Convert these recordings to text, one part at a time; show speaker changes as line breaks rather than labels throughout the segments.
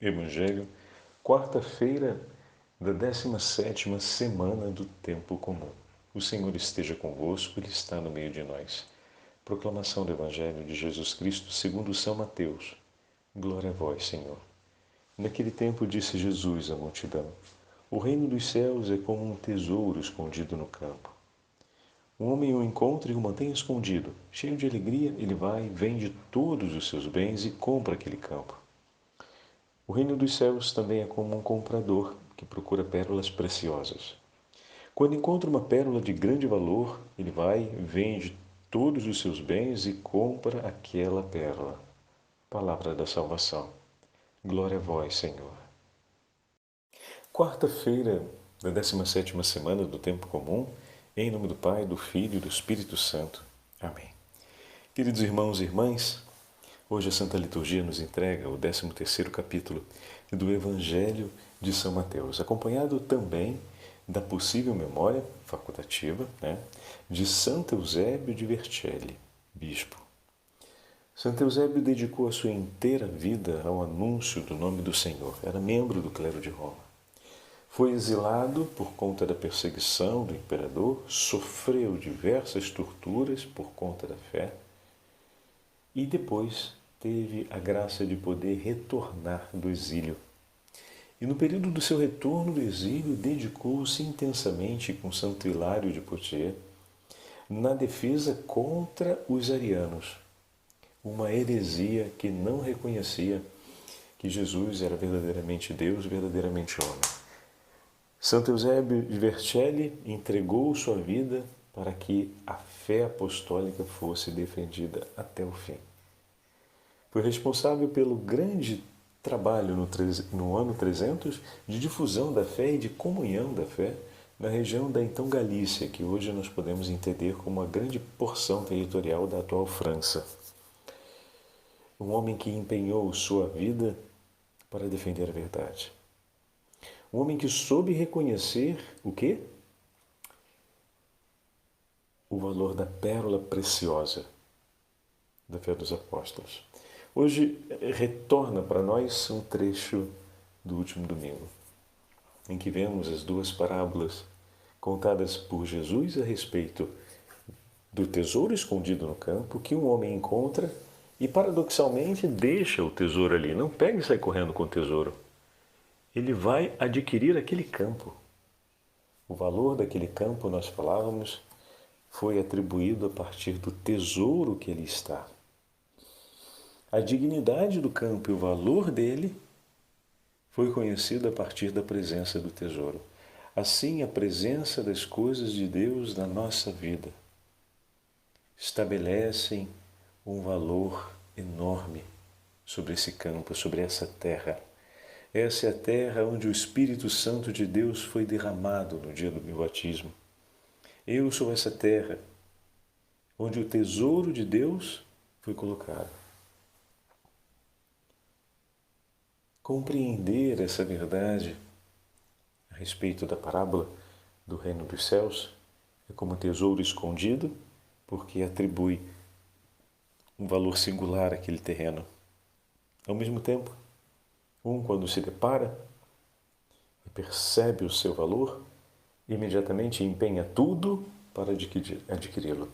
Evangelho, quarta-feira da 17ª semana do Tempo Comum. O Senhor esteja convosco, Ele está no meio de nós. Proclamação do Evangelho de Jesus Cristo segundo São Mateus. Glória a vós, Senhor. Naquele tempo disse Jesus à multidão: O reino dos céus é como um tesouro escondido no campo. Um homem o encontra e o mantém escondido. Cheio de alegria, ele vai, vende todos os seus bens e compra aquele campo. O reino dos céus também é como um comprador que procura pérolas preciosas. Quando encontra uma pérola de grande valor, ele vai, vende todos os seus bens e compra aquela pérola. Palavra da salvação. Glória a vós, Senhor. Quarta-feira da 17ª semana do Tempo Comum, em nome do Pai, do Filho e do Espírito Santo. Amém. Queridos irmãos e irmãs, hoje a Santa Liturgia nos entrega o 13º capítulo do Evangelho de São Mateus, acompanhado também da possível memória facultativa, de Santo Eusébio de Vercelli, bispo. Santo Eusébio dedicou a sua inteira vida ao anúncio do nome do Senhor. Era membro do clero de Roma. Foi exilado por conta da perseguição do imperador, sofreu diversas torturas por conta da fé e depois teve a graça de poder retornar do exílio. E no período do seu retorno do exílio, dedicou-se intensamente com Santo Hilário de Poitiers na defesa contra os arianos, uma heresia que não reconhecia que Jesus era verdadeiramente Deus, verdadeiramente homem. Santo Eusébio de Vercelli entregou sua vida para que a fé apostólica fosse defendida até o fim. Foi responsável pelo grande trabalho no ano 300 de difusão da fé e de comunhão da fé na região da então Galícia, que hoje nós podemos entender como uma grande porção territorial da atual França. Um homem que empenhou sua vida para defender a verdade. Um homem que soube reconhecer o quê? O valor da pérola preciosa da fé dos apóstolos. Hoje retorna para nós um trecho do último domingo, em que vemos as duas parábolas contadas por Jesus a respeito do tesouro escondido no campo que um homem encontra e, paradoxalmente, deixa o tesouro ali. Não pega e sai correndo com o tesouro. Ele vai adquirir aquele campo. O valor daquele campo, nós falávamos, foi atribuído a partir do tesouro que ali está. A dignidade do campo e o valor dele foi conhecido a partir da presença do tesouro. Assim, a presença das coisas de Deus na nossa vida estabelecem um valor enorme sobre esse campo, sobre essa terra. Essa é a terra onde o Espírito Santo de Deus foi derramado no dia do meu batismo. Eu sou essa terra onde o tesouro de Deus foi colocado. Compreender essa verdade a respeito da parábola do reino dos céus é como tesouro escondido, porque atribui um valor singular àquele terreno. Ao mesmo tempo, quando se depara e percebe o seu valor, imediatamente empenha tudo para adquiri-lo.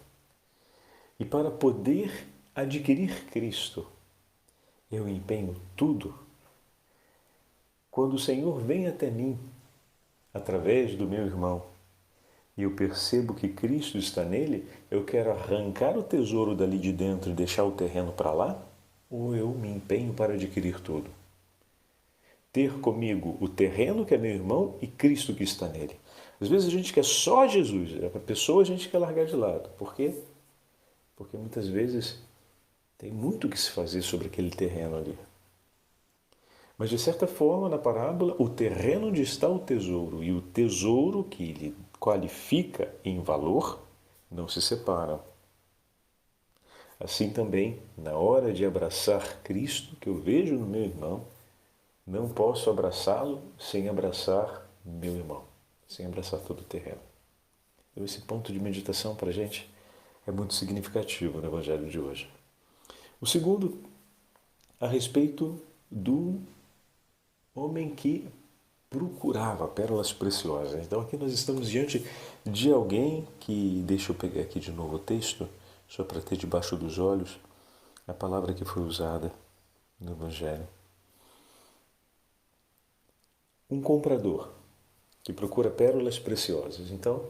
E para poder adquirir Cristo, eu empenho tudo. Quando o Senhor vem até mim, através do meu irmão, e eu percebo que Cristo está nele, eu quero arrancar o tesouro dali de dentro e deixar o terreno para lá, ou eu me empenho para adquirir tudo? Ter comigo o terreno que é meu irmão e Cristo que está nele. Às vezes a gente quer só Jesus, a pessoa a gente quer largar de lado. Por quê? Porque muitas vezes tem muito o que se fazer sobre aquele terreno ali. Mas de certa forma, na parábola, o terreno onde está o tesouro e o tesouro que ele qualifica em valor não se separam. Assim também, na hora de abraçar Cristo, que eu vejo no meu irmão, não posso abraçá-lo sem abraçar meu irmão, sem abraçar todo o terreno. Então, esse ponto de meditação para a gente é muito significativo no Evangelho de hoje. O segundo, a respeito do homem que procurava pérolas preciosas. Então aqui nós estamos diante de alguém que, deixa eu pegar aqui de novo o texto, só para ter debaixo dos olhos a palavra que foi usada no Evangelho. Um comprador que procura pérolas preciosas. Então,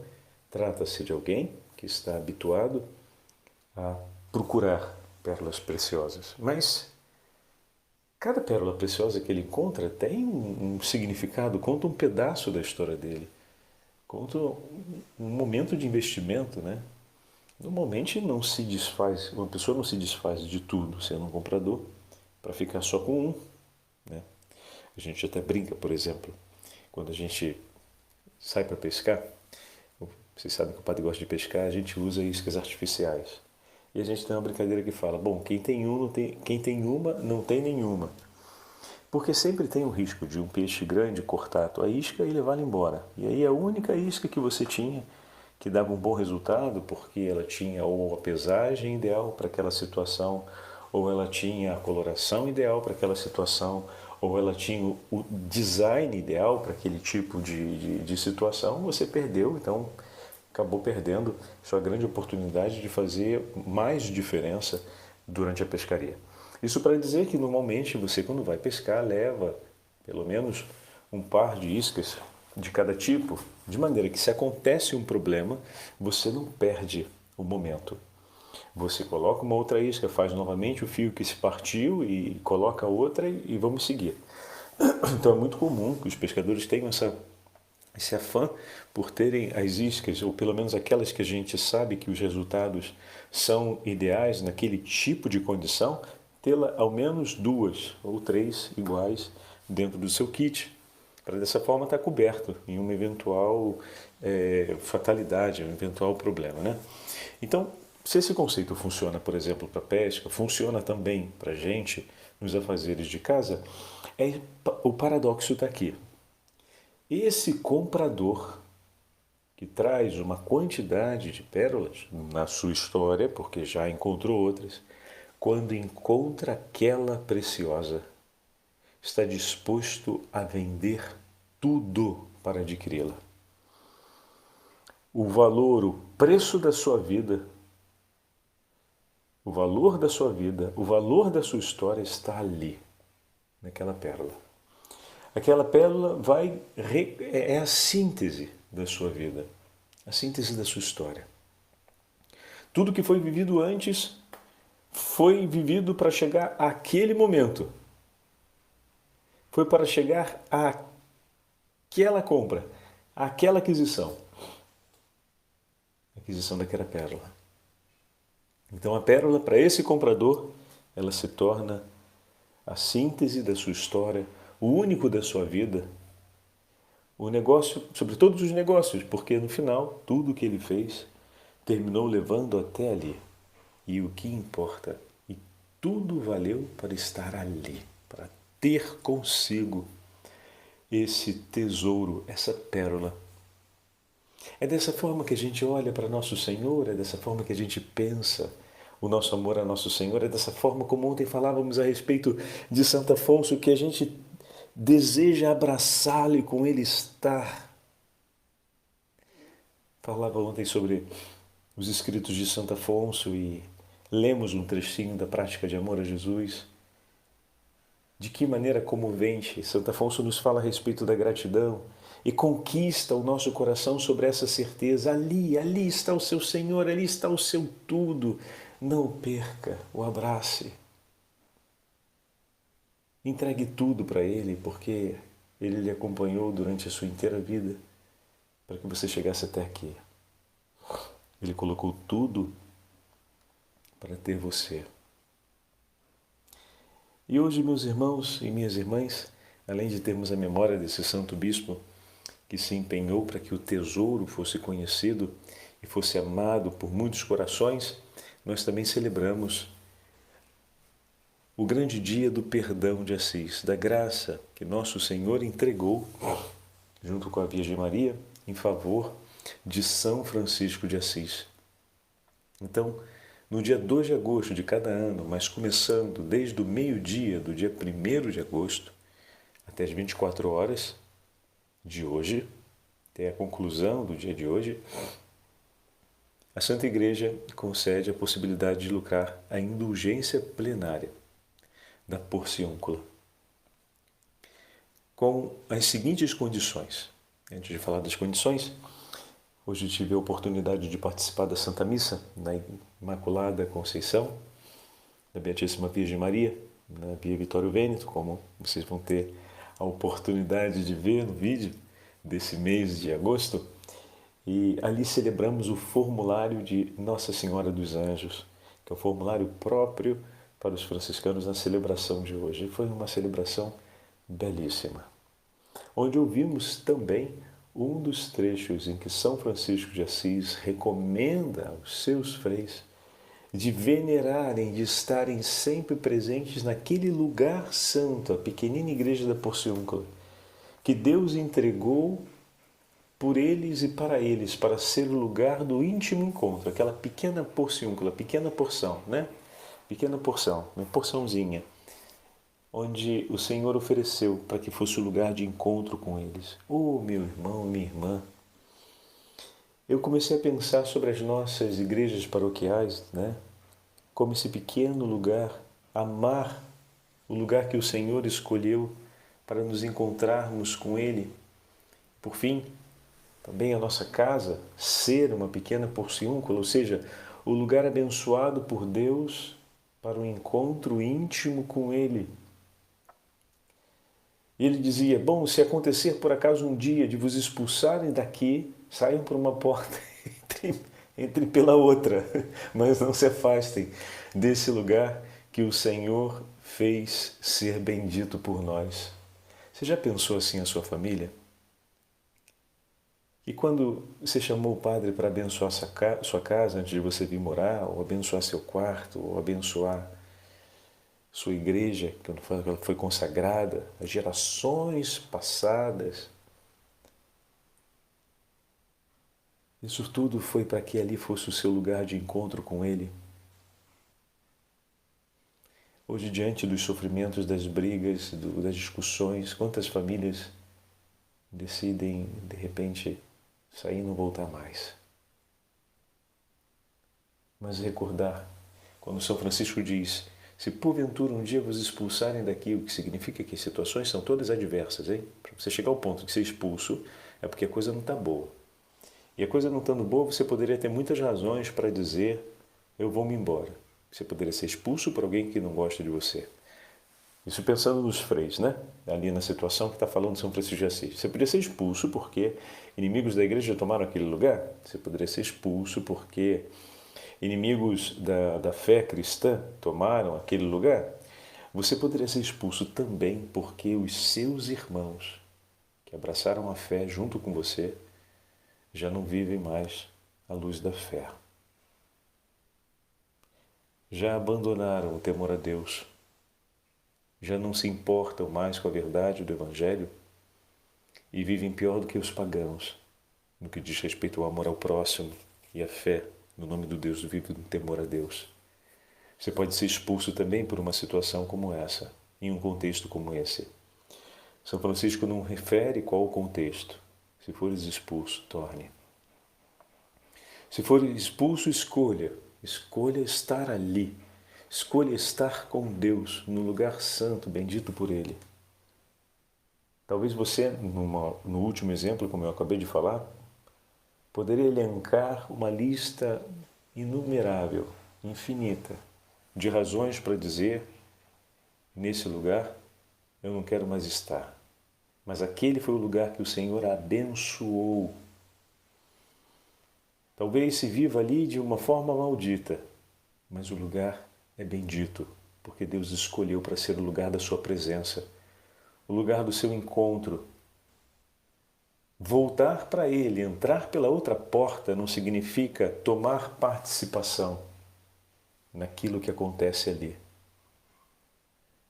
trata-se de alguém que está habituado a procurar pérolas preciosas. Mas cada pérola preciosa que ele encontra tem um significado, conta um pedaço da história dele, conta um momento de investimento, né? Normalmente não se desfaz, uma pessoa não se desfaz de tudo sendo um comprador para ficar só com um, né? A gente até brinca, por exemplo, quando a gente sai para pescar, vocês sabem que o padre gosta de pescar, a gente usa iscas artificiais. E a gente tem uma brincadeira que fala, bom, quem tem uma não tem nenhuma. Porque sempre tem o risco de um peixe grande cortar a tua isca e levá-la embora. E aí a única isca que você tinha, que dava um bom resultado, porque ela tinha ou a pesagem ideal para aquela situação, ou ela tinha a coloração ideal para aquela situação, ou ela tinha o design ideal para aquele tipo de situação, você perdeu, então acabou perdendo sua grande oportunidade de fazer mais diferença durante a pescaria. Isso para dizer que normalmente você, quando vai pescar, leva pelo menos um par de iscas de cada tipo, de maneira que se acontece um problema, você não perde o momento. Você coloca uma outra isca, faz novamente o fio que se partiu e coloca outra e vamos seguir. Então é muito comum que os pescadores tenham esse afã por terem as iscas, ou pelo menos aquelas que a gente sabe que os resultados são ideais naquele tipo de condição, tê-la ao menos 2 ou 3 iguais dentro do seu kit, para dessa forma estar coberto em uma eventual fatalidade, um eventual problema, né? Então, se esse conceito funciona, por exemplo, para pesca, funciona também para a gente nos afazeres de casa, o paradoxo está aqui. Esse comprador que traz uma quantidade de pérolas na sua história, porque já encontrou outras, quando encontra aquela preciosa, está disposto a vender tudo para adquiri-la. O valor, o preço da sua vida, o valor da sua vida, o valor da sua história está ali, naquela pérola. Aquela pérola é a síntese da sua vida, a síntese da sua história. Tudo que foi vivido antes foi vivido para chegar àquele momento. Foi para chegar àquela compra, àquela aquisição. A aquisição daquela pérola. Então a pérola, para esse comprador, ela se torna a síntese da sua história, o único da sua vida, o negócio, sobre todos os negócios, porque no final, tudo que ele fez terminou levando até ali. E o que importa? E tudo valeu para estar ali, para ter consigo esse tesouro, essa pérola. É dessa forma que a gente olha para nosso Senhor, é dessa forma que a gente pensa o nosso amor a nosso Senhor, é dessa forma como ontem falávamos a respeito de Santo Afonso, que a gente deseja abraçá-lo e com ele estar. Falava ontem sobre os escritos de Santo Afonso e lemos um trechinho da prática de amor a Jesus. De que maneira comovente Santo Afonso nos fala a respeito da gratidão e conquista o nosso coração sobre essa certeza. Ali está o seu Senhor, ali está o seu tudo. Não o perca, o abrace. Entregue tudo para Ele, porque Ele lhe acompanhou durante a sua inteira vida para que você chegasse até aqui. Ele colocou tudo para ter você. E hoje, meus irmãos e minhas irmãs, além de termos a memória desse santo bispo que se empenhou para que o tesouro fosse conhecido e fosse amado por muitos corações, nós também celebramos o grande dia do perdão de Assis, da graça que nosso Senhor entregou, junto com a Virgem Maria, em favor de São Francisco de Assis. Então, no dia 2 de agosto de cada ano, mas começando desde o meio-dia do dia 1º de agosto, até as 24 horas de hoje, até a conclusão do dia de hoje, a Santa Igreja concede a possibilidade de lucrar a indulgência plenária da porciúncula, com as seguintes condições. Antes de falar das condições, hoje tive a oportunidade de participar da Santa Missa na Imaculada Conceição, da Beatíssima Virgem Maria, na Via Vitório Vêneto, como vocês vão ter a oportunidade de ver no vídeo desse mês de agosto. E ali celebramos o formulário de Nossa Senhora dos Anjos, que é o formulário próprio para os franciscanos na celebração de hoje. E foi uma celebração belíssima, onde ouvimos também um dos trechos em que São Francisco de Assis recomenda aos seus freis de venerarem, de estarem sempre presentes naquele lugar santo, a pequenina igreja da Porciúncula, que Deus entregou por eles e para eles, para ser o lugar do íntimo encontro, aquela pequena porciúncula, pequena porção, né? Pequena porção, uma porçãozinha, onde o Senhor ofereceu para que fosse o lugar de encontro com eles. Oh, meu irmão, minha irmã, eu comecei a pensar sobre as nossas igrejas paroquiais, né? Como esse pequeno lugar, amar o lugar que o Senhor escolheu para nos encontrarmos com Ele. Por fim, também a nossa casa ser uma pequena porciúncula, ou seja, o lugar abençoado por Deus para um encontro íntimo com Ele. E ele dizia, bom, se acontecer por acaso um dia de vos expulsarem daqui, saiam por uma porta, entrem pela outra, mas não se afastem desse lugar que o Senhor fez ser bendito por nós. Você já pensou assim a sua família? E quando você chamou o padre para abençoar sua casa antes de você vir morar, ou abençoar seu quarto, ou abençoar sua igreja, que ela foi consagrada a gerações passadas, isso tudo foi para que ali fosse o seu lugar de encontro com Ele. Hoje, diante dos sofrimentos, das brigas, das discussões, quantas famílias decidem, de repente, sair e não voltar mais. Mas recordar, quando São Francisco diz, se porventura um dia vos expulsarem daqui, o que significa que as situações são todas adversas, hein? Para você chegar ao ponto de ser expulso, é porque a coisa não está boa. E a coisa não estando boa, você poderia ter muitas razões para dizer, eu vou me embora. Você poderia ser expulso por alguém que não gosta de você. Isso pensando nos freis, né? Ali na situação que está falando São Francisco de Assis. Você poderia ser expulso porque inimigos da igreja tomaram aquele lugar. Você poderia ser expulso porque inimigos da fé cristã tomaram aquele lugar. Você poderia ser expulso também porque os seus irmãos, que abraçaram a fé junto com você, já não vivem mais à luz da fé. Já abandonaram o temor a Deus, já não se importam mais com a verdade do Evangelho e vivem pior do que os pagãos, no que diz respeito ao amor ao próximo e à fé no nome do Deus vivo no temor a Deus. Você pode ser expulso também por uma situação como essa, em um contexto como esse. São Francisco não refere qual o contexto. Se fores expulso, torne. Se for expulso, escolha. Escolha estar ali. Escolha estar com Deus, no lugar santo, bendito por Ele. Talvez você, no último exemplo, como eu acabei de falar, poderia elencar uma lista inumerável, infinita, de razões para dizer, nesse lugar, eu não quero mais estar. Mas aquele foi o lugar que o Senhor abençoou. Talvez se viva ali de uma forma maldita, mas o lugar é bendito, porque Deus escolheu para ser o lugar da sua presença, o lugar do seu encontro. Voltar para Ele, entrar pela outra porta, não significa tomar participação naquilo que acontece ali,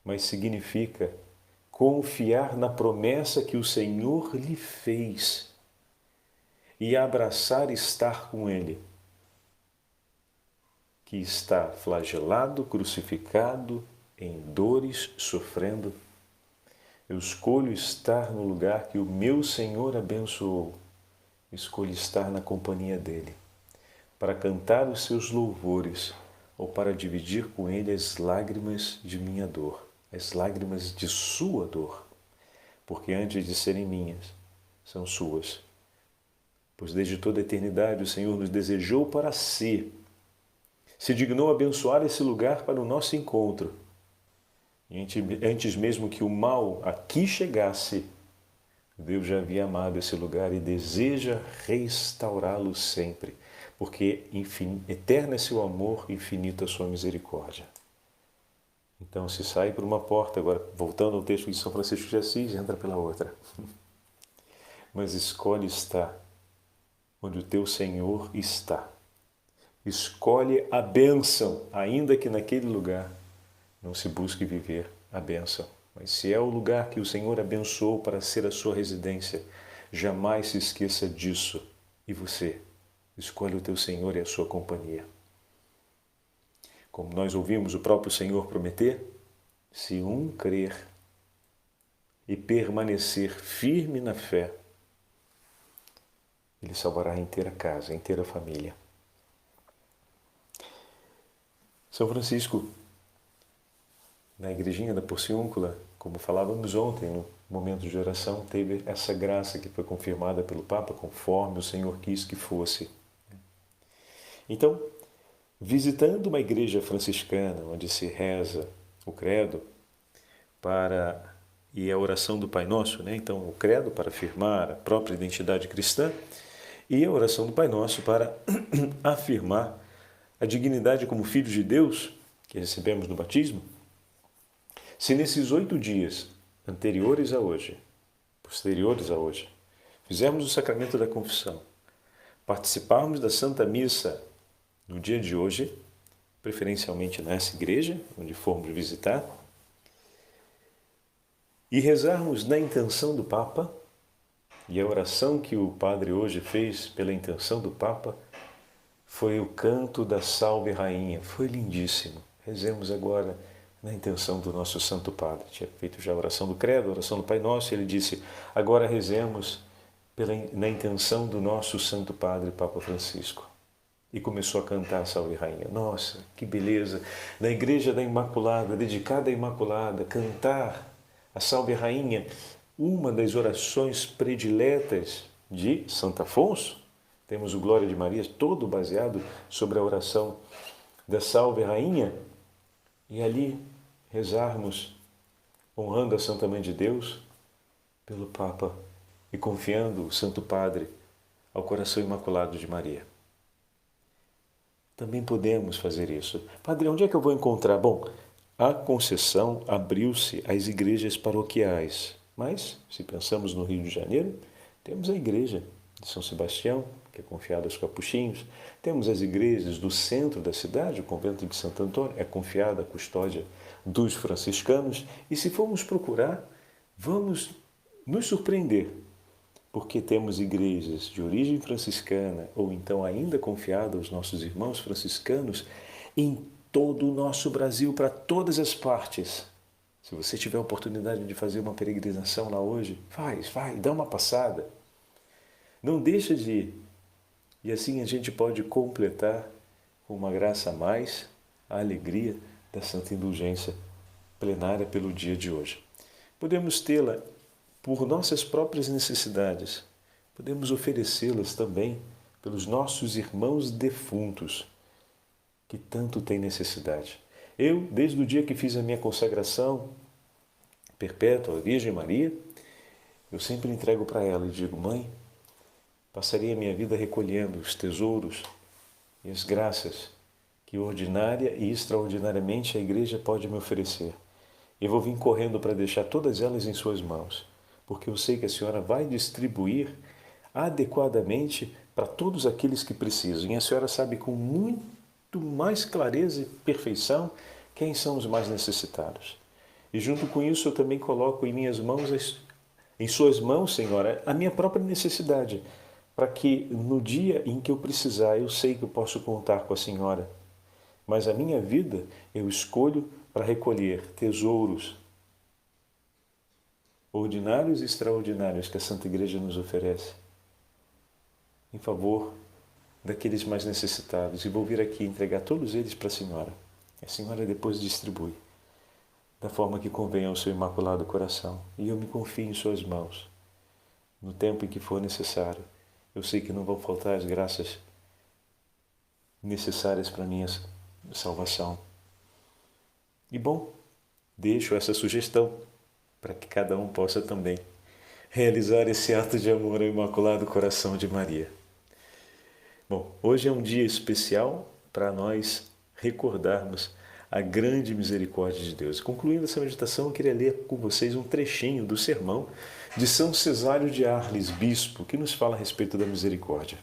mas significa confiar na promessa que o Senhor lhe fez e abraçar estar com Ele, que está flagelado, crucificado, em dores, sofrendo. Eu escolho estar no lugar que o meu Senhor abençoou. Escolho estar na companhia dele, para cantar os seus louvores ou para dividir com ele as lágrimas de minha dor, as lágrimas de sua dor, porque antes de serem minhas, são suas. Pois desde toda a eternidade o Senhor nos desejou para si, se dignou abençoar esse lugar para o nosso encontro. E antes mesmo que o mal aqui chegasse, Deus já havia amado esse lugar e deseja restaurá-lo sempre, porque eterno é seu amor, infinita a sua misericórdia. Então, se sai por uma porta, agora voltando ao texto de São Francisco de Assis, entra pela outra. Mas escolhe estar onde o teu Senhor está. Escolhe a bênção, ainda que naquele lugar não se busque viver a bênção. Mas se é o lugar que o Senhor abençoou para ser a sua residência, jamais se esqueça disso. E você, escolhe o teu Senhor e a sua companhia. Como nós ouvimos o próprio Senhor prometer, se um crer e permanecer firme na fé, ele salvará a inteira casa, a inteira família. São Francisco, na igrejinha da Porciúncula, como falávamos ontem, no momento de oração, teve essa graça que foi confirmada pelo Papa, conforme o Senhor quis que fosse. Então, visitando uma igreja franciscana, onde se reza o credo e a oração do Pai Nosso, né? Então, o credo para afirmar a própria identidade cristã e a oração do Pai Nosso para afirmar a dignidade como filhos de Deus que recebemos no batismo. Se nesses 8 dias anteriores a hoje, posteriores a hoje, fizermos o sacramento da confissão, participarmos da Santa Missa no dia de hoje, preferencialmente nessa igreja, onde formos visitar, e rezarmos na intenção do Papa, e a oração que o Padre hoje fez pela intenção do Papa foi o canto da Salve Rainha, foi lindíssimo. Rezemos agora na intenção do nosso Santo Padre. Tinha feito já a oração do Credo, a oração do Pai Nosso, e ele disse, agora rezemos na intenção do nosso Santo Padre, Papa Francisco. E começou a cantar a Salve Rainha. Nossa, que beleza! Na Igreja da Imaculada, dedicada à Imaculada, cantar a Salve Rainha, uma das orações prediletas de Santo Afonso. Temos o Glória de Maria, todo baseado sobre a oração da Salve Rainha. E ali rezarmos, honrando a Santa Mãe de Deus, pelo Papa, e confiando o Santo Padre ao coração imaculado de Maria. Também podemos fazer isso. Padre, onde é que eu vou encontrar? Bom, a concessão abriu-se às igrejas paroquiais, mas, se pensamos no Rio de Janeiro, temos a igreja de São Sebastião, que é confiada aos capuchinhos, temos as igrejas do centro da cidade, o convento de Santo Antônio, é confiada à custódia dos franciscanos, e se formos procurar, vamos nos surpreender, porque temos igrejas de origem franciscana, ou então ainda confiada aos nossos irmãos franciscanos, em todo o nosso Brasil, para todas as partes. Se você tiver a oportunidade de fazer uma peregrinação lá hoje, vai, dá uma passada. Não deixa de ir. E assim a gente pode completar com uma graça a mais a alegria da Santa Indulgência plenária pelo dia de hoje. Podemos tê-la por nossas próprias necessidades. Podemos oferecê-las também pelos nossos irmãos defuntos, que tanto têm necessidade. Eu, desde o dia que fiz a minha consagração perpétua à Virgem Maria, eu sempre entrego para ela e digo, Mãe, passarei a minha vida recolhendo os tesouros e as graças que ordinária e extraordinariamente a Igreja pode me oferecer. Eu vou vir correndo para deixar todas elas em suas mãos, porque eu sei que a Senhora vai distribuir adequadamente para todos aqueles que precisam. E a Senhora sabe com muito mais clareza e perfeição quem são os mais necessitados. E junto com isso eu também coloco em minhas mãos, em suas mãos, Senhora, a minha própria necessidade, para que no dia em que eu precisar, eu sei que eu posso contar com a Senhora. Mas a minha vida eu escolho para recolher tesouros ordinários e extraordinários que a Santa Igreja nos oferece em favor daqueles mais necessitados. E vou vir aqui entregar todos eles para a Senhora. A Senhora depois distribui da forma que convém ao seu Imaculado Coração. E eu me confio em suas mãos. No tempo em que for necessário, eu sei que não vão faltar as graças necessárias para a minha salvação. E bom, deixo essa sugestão para que cada um possa também realizar esse ato de amor ao Imaculado Coração de Maria. Bom, hoje é um dia especial para nós recordarmos a grande misericórdia de Deus. Concluindo essa meditação, eu queria ler com vocês um trechinho do sermão de São Cesário de Arles, bispo, que nos fala a respeito da misericórdia.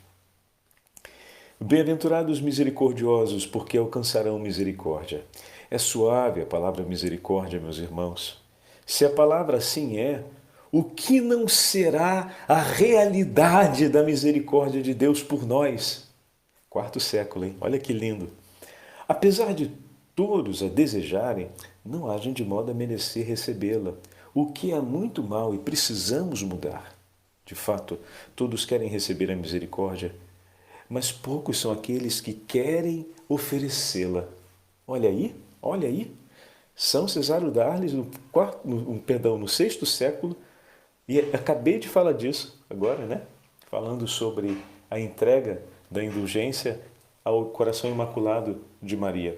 Bem-aventurados misericordiosos, porque alcançarão misericórdia. É suave a palavra misericórdia, meus irmãos. Se a palavra assim é, o que não será a realidade da misericórdia de Deus por nós? Quarto século, hein? Olha que lindo. Apesar de todos a desejarem, não agem de modo a merecer recebê-la, o que é muito mal e precisamos mudar. De fato, todos querem receber a misericórdia, mas poucos são aqueles que querem oferecê-la. Olha aí. São Cesário d'Arles, no sexto século, e acabei de falar disso agora, né? Falando sobre a entrega da indulgência ao coração imaculado de Maria.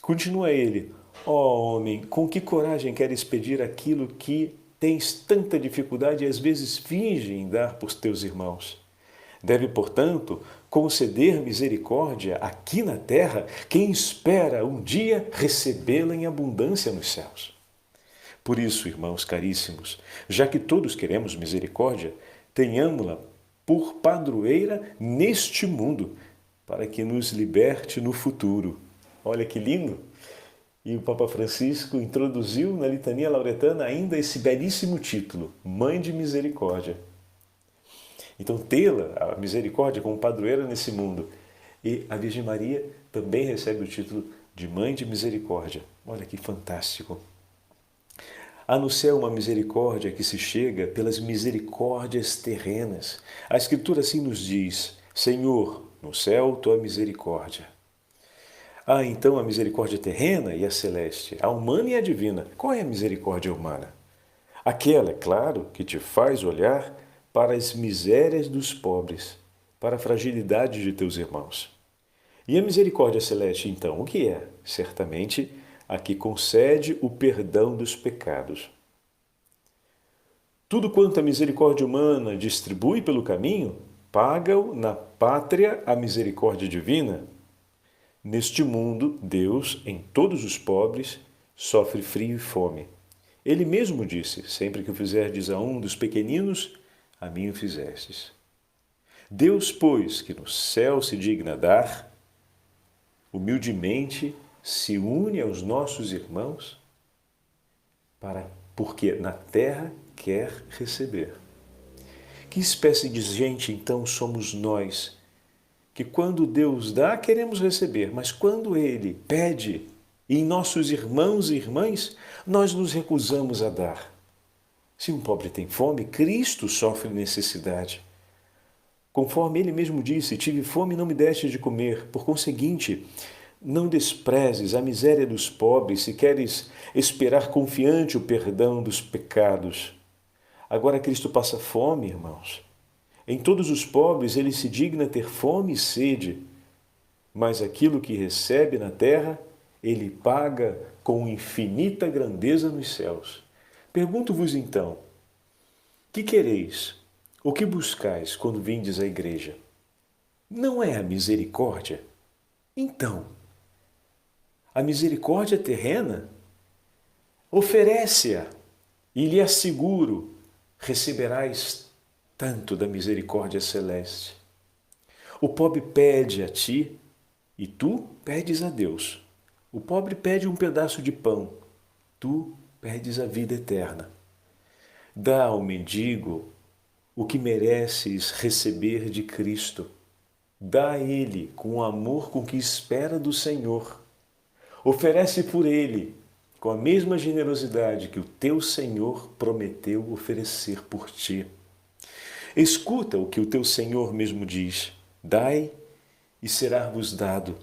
Continua ele: ó homem, com que coragem queres pedir aquilo que tens tanta dificuldade e às vezes finge em dar por teus irmãos? Deve, portanto, conceder misericórdia aqui na terra quem espera um dia recebê-la em abundância nos céus. Por isso, irmãos caríssimos, já que todos queremos misericórdia, tenhamos-la por padroeira neste mundo, para que nos liberte no futuro. Olha que lindo! E o Papa Francisco introduziu na litania lauretana ainda esse belíssimo título, Mãe de Misericórdia. Então, tê-la, a misericórdia, como padroeira nesse mundo. E a Virgem Maria também recebe o título de Mãe de Misericórdia. Olha que fantástico! Há no céu uma misericórdia que se chega pelas misericórdias terrenas. A Escritura assim nos diz: Senhor, no céu tua misericórdia. Há então a misericórdia terrena e a celeste, a humana e a divina. Qual é a misericórdia humana? Aquela, é claro, que te faz olhar para as misérias dos pobres, para a fragilidade de teus irmãos. E a misericórdia celeste, então, o que é? Certamente a que concede o perdão dos pecados. Tudo quanto a misericórdia humana distribui pelo caminho, paga-o na pátria a misericórdia divina. Neste mundo, Deus, em todos os pobres, sofre frio e fome. Ele mesmo disse: sempre que o fizerdes a um dos pequeninos, a mim o fizestes. Deus, pois, que no céu se digna dar, humildemente se une aos nossos irmãos, porque na terra quer receber. Que espécie de gente, então, somos nós, que quando Deus dá, queremos receber, mas quando Ele pede, em nossos irmãos e irmãs, nós nos recusamos a dar? Se um pobre tem fome, Cristo sofre necessidade. Conforme Ele mesmo disse: tive fome e não me deste de comer. Por conseguinte, não desprezes a miséria dos pobres se queres esperar confiante o perdão dos pecados. Agora Cristo passa fome, irmãos. Em todos os pobres Ele se digna ter fome e sede, mas aquilo que recebe na terra, Ele paga com infinita grandeza nos céus. Pergunto-vos então: que quereis? O que buscais quando vindes à igreja? Não é a misericórdia? Então, a misericórdia terrena, oferece-a e lhe asseguro, receberás tanto da misericórdia celeste. O pobre pede a ti e tu pedes a Deus. O pobre pede um pedaço de pão, tu pedes a vida eterna. Dá ao mendigo o que mereces receber de Cristo. Dá a ele com o amor com que espera do Senhor. Oferece por ele com a mesma generosidade que o teu Senhor prometeu oferecer por ti. Escuta o que o teu Senhor mesmo diz: dai e será-vos dado.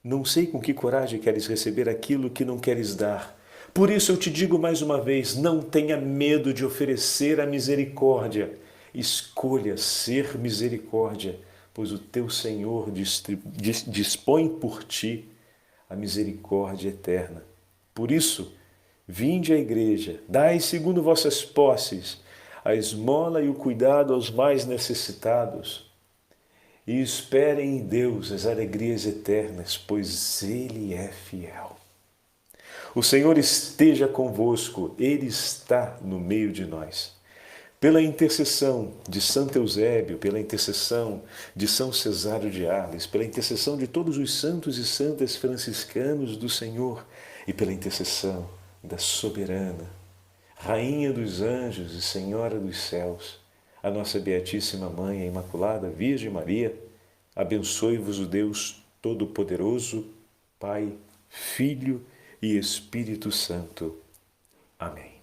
Não sei com que coragem queres receber aquilo que não queres dar. Por isso eu te digo mais uma vez, não tenha medo de oferecer a misericórdia. Escolha ser misericórdia, pois o teu Senhor dispõe por ti a misericórdia eterna. Por isso, vinde à igreja, dai segundo vossas posses a esmola e o cuidado aos mais necessitados, e esperem em Deus as alegrias eternas, pois Ele é fiel. O Senhor esteja convosco, Ele está no meio de nós. Pela intercessão de Santo Eusébio, pela intercessão de São Cesário de Arles, pela intercessão de todos os santos e santas franciscanos do Senhor e pela intercessão da soberana, Rainha dos anjos e Senhora dos céus, a nossa Beatíssima Mãe, a Imaculada Virgem Maria, abençoe-vos o Deus Todo-Poderoso, Pai, Filho e Espírito Santo. Amém.